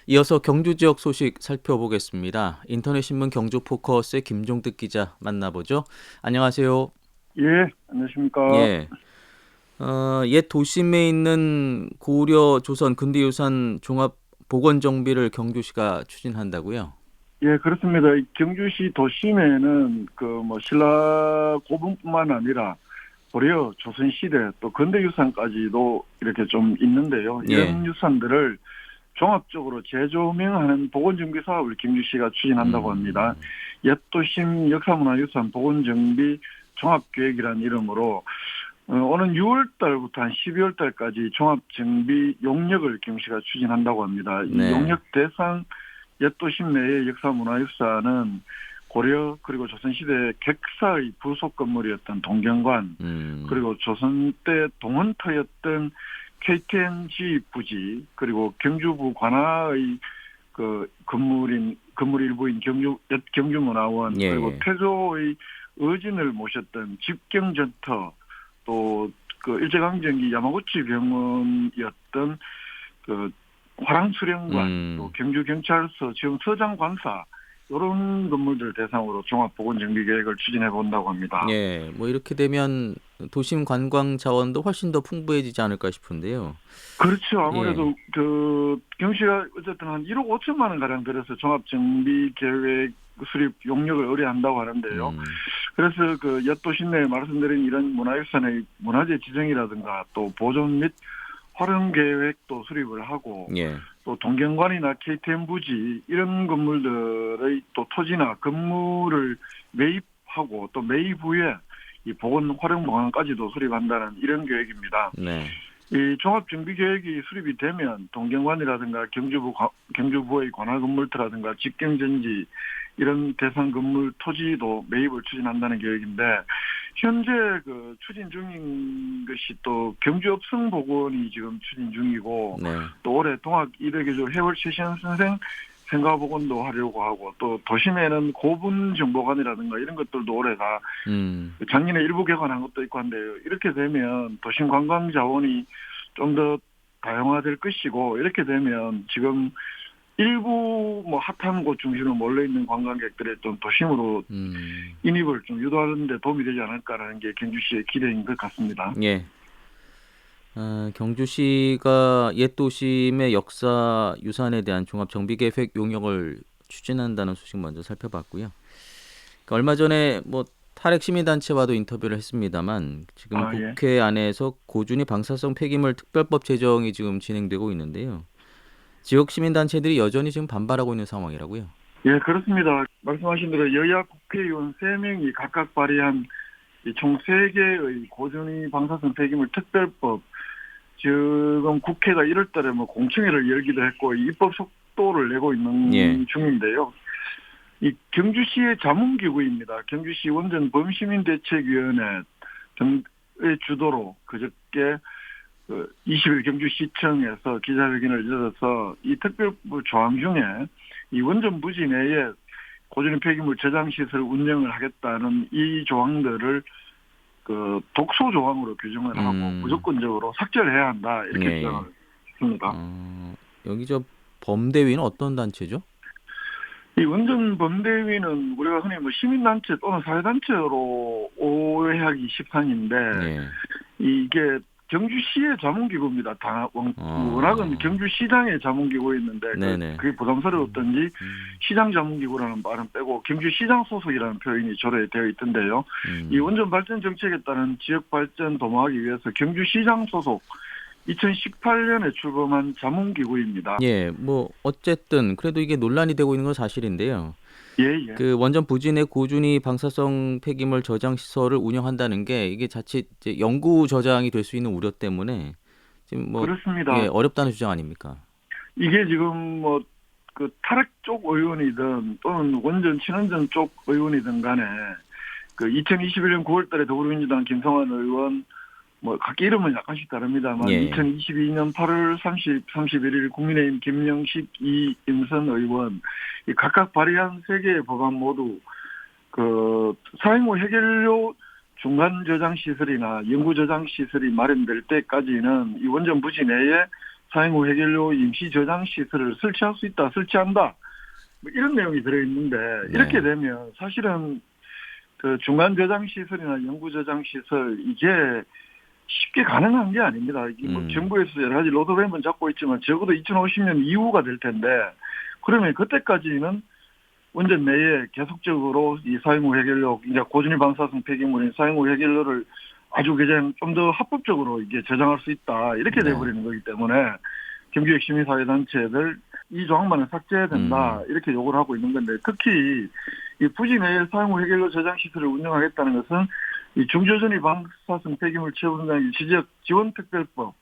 이어서 경주 지역 소식 살펴보겠습니다. 인터넷 신문 경주 포커스의 김종득 기자 만나보죠. 안녕하세요. 예, 안녕하십니까. 예. 옛 도심에 있는 고려 조선 근대유산 종합 복원 정비를 경주시가 추진한다고요? 예, 그렇습니다. 이 경주시 도심에는 신라 고분뿐만 아니라 고려 조선시대 또 근대유산까지도 이렇게 좀 있는데요. 예. 이런 유산들을 종합적으로 재조명하는 복원정비 사업을 경주시가 추진한다고 합니다. 음, 옛 도심 역사문화유산 복원정비 종합계획이라는 이름으로 오는 6월 달부터 한 12월 달까지 종합정비 용역을 경시가 추진한다고 합니다. 이 네. 용역 대상 옛도심 내의 역사문화유산은 고려 그리고 조선시대 객사의 부속 건물이었던 동경관 음, 그리고 조선 때 동원터였던 KTNG 부지 그리고 경주부 관아의 건물 일부인 옛 경주문화원 예, 그리고 예. 태조의 의진을 모셨던 집경전터 또 그 일제강점기 야마구치 병원이었던 그 화랑수령관 또 음, 경주경찰서 지금 서장관사 이런 건물들 대상으로 종합보건정비계획을 추진해 본다고 합니다. 예. 뭐 이렇게 되면 도심 관광 자원도 훨씬 더 풍부해지지 않을까 싶은데요. 그렇죠. 예. 아무래도 경시가 어쨌든 한 1억 5천만 원 가량 들여서 종합정비계획 수립 용역을 의뢰한다고 하는데요. 음, 그래서 옛 도심 내에 말씀드린 이런 문화유산의 문화재 지정이라든가 또 보존 및 활용 계획도 수립을 하고 예. 또 동경관이나 KTM 부지 이런 건물들의 또 토지나 건물을 매입하고 또 매입 후에 이 보건 활용 방안까지도 수립한다는 이런 계획입니다. 네. 이 종합정비계획이 수립이 되면 동경관이라든가 경주부의 관할 건물터라든가 직경전지 이런 대상 건물 토지도 매입을 추진한다는 계획인데 현재 추진 중인 것이 또 경주업성복원이 지금 추진 중이고 네. 또 올해 동학 200여조 해월 최시현 선생 생가복원도 하려고 하고 또 도심에는 고분정보관이라든가 이런 것들도 올해 다 음. 작년에 일부 개관한 것도 있고 한데요. 이렇게 되면 도심 관광 자원이 좀 더 다양화될 것이고 이렇게 되면 지금 일부 뭐 핫한 곳 중심으로 몰려 있는 관광객들의 좀 도심으로 음. 인입을 좀 유도하는 데 도움이 되지 않을까라는 게 경주시의 기대인 것 같습니다. 예. 경주시가 옛 도심의 역사 유산에 대한 종합 정비 계획 용역을 추진한다는 소식 먼저 살펴봤고요. 얼마 전에 뭐 탈핵 시민단체와도 인터뷰를 했습니다만 지금 아, 예. 국회 안에서 고준위 방사성 폐기물 특별법 제정이 지금 진행되고 있는데요. 지역 시민단체들이 여전히 지금 반발하고 있는 상황이라고요. 예, 그렇습니다. 말씀하신 대로 여야 국회의원 3명이 각각 발의한 이총 3개의 고준위 방사성 폐기물 특별법 지금 국회가 1월 달에 뭐 공청회를 열기도 했고 입법 속도를 내고 예. 있는 중인데요. 이 경주시의 자문기구입니다. 경주시 원전 범시민대책위원회 등의 주도로 그저께 20일 경주시청에서 기자회견을 열어서 이 특별법 조항 중에 이 원전 부지 내에 고준위 폐기물 저장 시설 운영을 하겠다는 이 조항들을 독소 조항으로 규정을 하고 음. 무조건적으로 삭제를 해야 한다 예, 이렇게 주장을 예. 했습니다. 여기 저 범대위는 어떤 단체죠? 이 원전 범대위는 우리가 흔히 뭐 시민단체 또는 사회단체로 오해하기 십상인데 예. 이게 경주시의 자문기구입니다. 워낙은 어. 경주시장의 자문기구였는데 네네. 그게 부담스러웠던지 음. 시장 자문기구라는 말은 빼고 경주시장 소속이라는 표현이 조례되어 있던데요. 이 음. 원전 발전 정책에 따른 지역 발전 도모하기 위해서 경주시장 소속 2018년에 출범한 자문기구입니다. 예. 뭐 어쨌든 그래도 이게 논란이 되고 있는 건 사실인데요. 예, 예. 그 원전 부지 내 고준위 방사성 폐기물 저장 시설을 운영한다는 게 이게 자칫 이제 영구 저장이 될 수 있는 우려 때문에 지금 뭐 예, 그렇습니다. 어렵다는 주장 아닙니까? 이게 지금 뭐 탈핵 쪽 의원이든 또는 원전 친원전 쪽 의원이든 간에 2021년 9월 달에 더불어민주당 김성환 의원 뭐 각기 이름은 약간씩 다릅니다만 예. 2022년 8월 31일 국민의힘 김영식 이임선 의원 이 각각 발의한 세 개의 법안 모두 사행후 해결료 중간 저장 시설이나 영구 저장 시설이 마련될 때까지는 이 원전 부지 내에 사행후 해결료 임시 저장 시설을 설치할 수 있다, 설치한다, 뭐 이런 내용이 들어있는데 이렇게 네. 되면 사실은 그 중간 저장 시설이나 영구 저장 시설 이게 쉽게 가능한 게 아닙니다. 이게 뭐 정부에서 여러 가지 로드맵은 잡고 있지만 적어도 2050년 이후가 될 텐데 그러면 그때까지는 원전 내에 계속적으로 이 사용후 해결료, 이제 고준위 방사성 폐기물인 사용후 해결료를 아주 그냥 좀 더 합법적으로 이게 저장할 수 있다 이렇게 네. 돼버리는 거기 때문에 경기의 시민사회단체들 이 조항만은 삭제해야 된다 이렇게 요구를 하고 있는 건데 특히 이 부지 내에 사용후 해결료 저장 시설을 운영하겠다는 것은 이 중저전이 방사성 폐기물 처분장 지적 지원특별법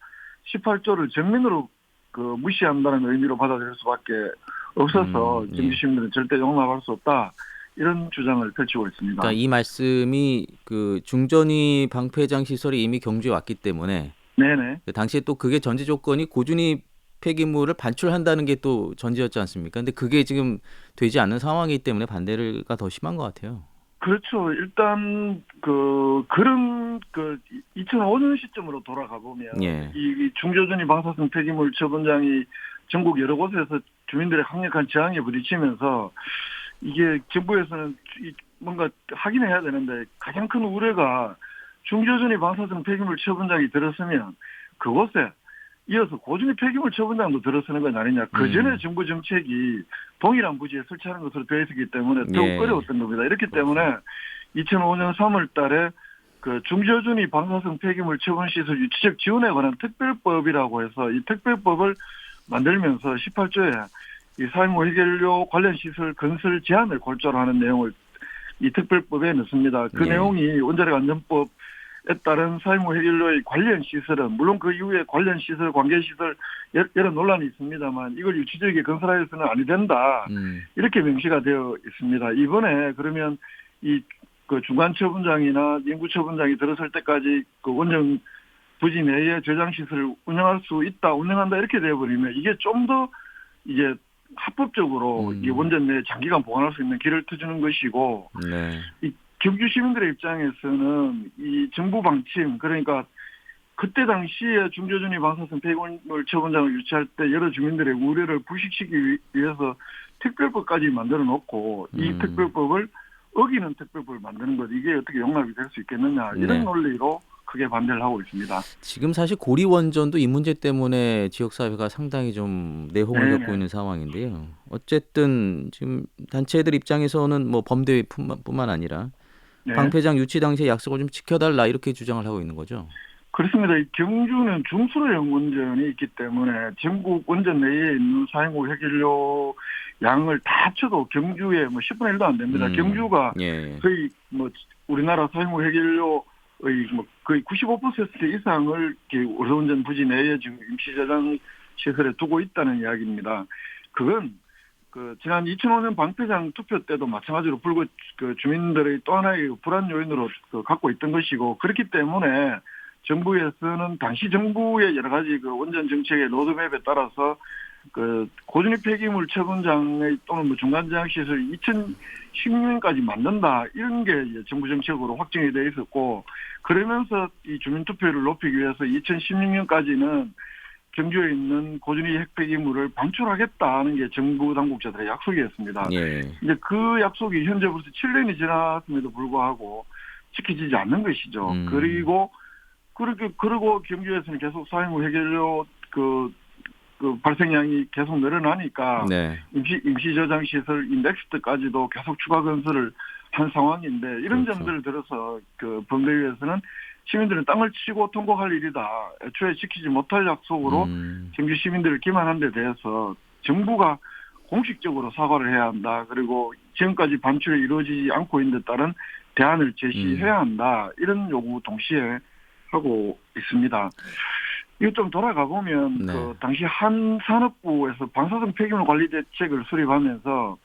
18조를 전면으로 그 무시한다는 의미로 받아들일 수밖에 없어서 예. 경기 시민들은 절대 용납할 수 없다 이런 주장을 펼치고 있습니다. 그러니까 이 말씀이 그 중전이 방폐장 시설이 이미 경주에 왔기 때문에 네네. 그 당시에 또 그게 전제 조건이 고준위 폐기물을 반출한다는 게 또 전제였지 않습니까? 근데 그게 지금 되지 않는 상황이기 때문에 반대가 더 심한 것 같아요. 그렇죠. 일단 그런 2005년 시점으로 돌아가 보면 예. 이 중저전이 방사성 폐기물 처분장이 전국 여러 곳에서 주민들의 강력한 저항에 부딪히면서 이게 정부에서는 뭔가 하긴 해야 되는데 가장 큰 우려가 중저전이 방사성 폐기물 처분장이 들어서면 그곳에 이어서 고준위 폐기물 처분장도 들어서는 건 아니냐. 그 전에 정부 정책이 동일한 부지에 설치하는 것으로 되어 있었기 때문에 더욱 예. 어려웠던 겁니다. 이렇기 때문에 2005년 3월 달에 그 중저준위 방사성 폐기물 처분 시설 유치적 지원에 관한 특별법이라고 해서 이 특별법을 만들면서 18조에 이 사용후 해결료 관련 시설 건설 제한을 골자로 하는 내용을 이 특별법에 넣습니다. 그 예. 내용이 원자력 안전법에 따른 사용후 해결료의 관련 시설은 물론 그 이후에 관련 시설, 관계 시설 여러 논란이 있습니다만 이걸 유치적이게 건설하여서는 아니 된다. 이렇게 명시가 되어 있습니다. 이번에 그러면 이 그 중간 처분장이나 인구 처분장이 들어설 때까지 그 원전 부지 내에 저장 시설을 운영할 수 있다, 운영한다 이렇게 되어버리면 이게 좀 더 이제 합법적으로 이 원전 내에 장기간 보관할 수 있는 길을 터주는 것이고 네. 이 경주 시민들의 입장에서는 이 정부 방침 그러니까 그때 당시에 중저준위 방사성 폐기물 처분장을 유치할 때 여러 주민들의 우려를 불식시키기 위해서 특별법까지 만들어 놓고 이 특별법을 어기는 특별법을 만드는 것 이게 어떻게 용납이 될 수 있겠느냐 이런 네. 논리로 크게 반대를 하고 있습니다. 지금 사실 고리 원전도 이 문제 때문에 지역 사회가 상당히 좀 내홍을 겪고 네네. 있는 상황인데요. 어쨌든 지금 단체들 입장에서는 뭐 범대뿐만 아니라 네. 방폐장 유치 당시의 약속을 좀 지켜달라 이렇게 주장을 하고 있는 거죠. 그렇습니다. 이 경주는 중수로형 원전이 있기 때문에 전국 원전 내에 있는 사용후 해결료 양을 다 합쳐도 경주에 뭐 10분의 1도 안 됩니다. 경주가 예. 거의 뭐 우리나라 사용후 해결료의 뭐 거의 95% 이상을 원전 부지 내에 지금 임시 저장 시설에 두고 있다는 이야기입니다. 그건 그 지난 2005년 방패장 투표 때도 마찬가지로 그 주민들의 또 하나의 불안 요인으로 갖고 있던 것이고 그렇기 때문에 정부에서는 당시 정부의 여러 가지 그 원전 정책의 로드맵에 따라서 그 고준위 폐기물 처분장의 또는 뭐 중간저장 시설 2016년까지 만든다 이런 게 이제 정부 정책으로 확정이 돼 있었고 그러면서 이 주민 투표율을 높이기 위해서 2016년까지는 경주에 있는 고준위 핵폐기물을 방출하겠다는 게 정부 당국자들의 약속이었습니다. 예. 이제 그 약속이 현재 벌써 7년이 지났음에도 불구하고 지켜지지 않는 것이죠. 그리고 경주에서는 계속 사용후 해결료 그 발생량이 계속 늘어나니까 네. 임시 저장 시설 이 넥스트까지도 계속 추가 건설을 한 상황인데 이런 그렇죠. 점들을 들어서 그 범대위에서는 시민들은 땅을 치고 통곡할 일이다. 애초에 지키지 못할 약속으로 경주 시민들을 기만한 데 대해서 정부가 공식적으로 사과를 해야 한다. 그리고 지금까지 반출이 이루어지지 않고 있는 데 따른 대안을 제시해야 한다. 이런 요구 동시에 하고 있습니다. 이거 좀 돌아가 보면 네. 그 당시 한 산업부에서 방사성 폐기물 관리 대책을 수립하면서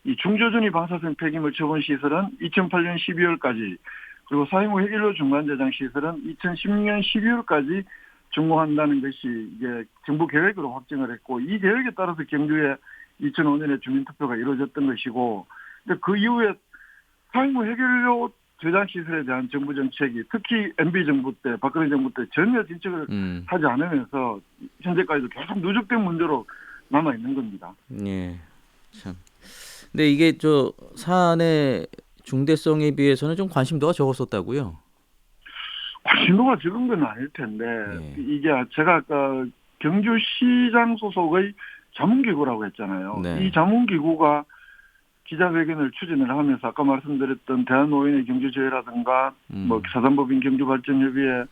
이 중저준위 방사성 폐기물 처분 시설은 2008년 12월까지 그리고 사용후 해결료 중간 저장 시설은 2016년 12월까지 준공한다는 것이 이게 정부 계획으로 확정을 했고 이 계획에 따라서 경주에 2005년에 주민투표가 이루어졌던 것이고 근데 그 이후에 사용후 해결료 저장 시설에 대한 정부 정책이 특히 MB 정부 때, 박근혜 정부 때 전혀 진척을 하지 않으면서 현재까지도 계속 누적된 문제로 남아 있는 겁니다. 예. 참. 근데 이게 저 사안의 중대성에 비해서는 좀 관심도가 적었었다고요. 관심도가 적은 건 아닐 텐데 예. 이게 제가 아까 경주시장 소속의 자문기구라고 했잖아요. 네. 이 자문기구가 기자회견을 추진을 하면서 아까 말씀드렸던 대한노인의 경주제회라든가 뭐 사단법인 경주발전협의회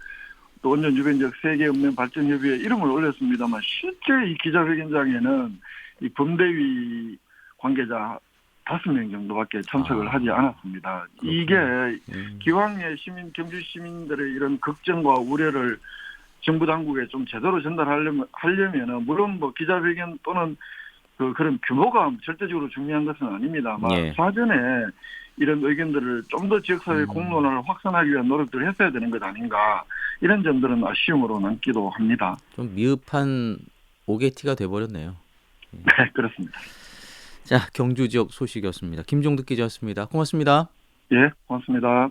또 원전 주변지역 세계읍면 발전협의회 이름을 올렸습니다만 실제 이 기자회견장에는 이 범대위 관계자 5명 정도밖에 참석을 하지 않았습니다. 그렇군요. 이게 기왕의 경주 시민들의 이런 걱정과 우려를 정부 당국에 좀 제대로 전달하려면은 물론 뭐 기자회견 또는 그런 규모가 절대적으로 중요한 것은 아닙니다만 예. 사전에 이런 의견들을 좀 더 지역사회 공론화를 확산하기 위한 노력들을 했어야 되는 것 아닌가 이런 점들은 아쉬움으로 남기도 합니다. 좀 미흡한 오게티가 돼버렸네요. 네, 그렇습니다. 자, 경주 지역 소식이었습니다. 김종득 기자였습니다. 고맙습니다. 예, 고맙습니다.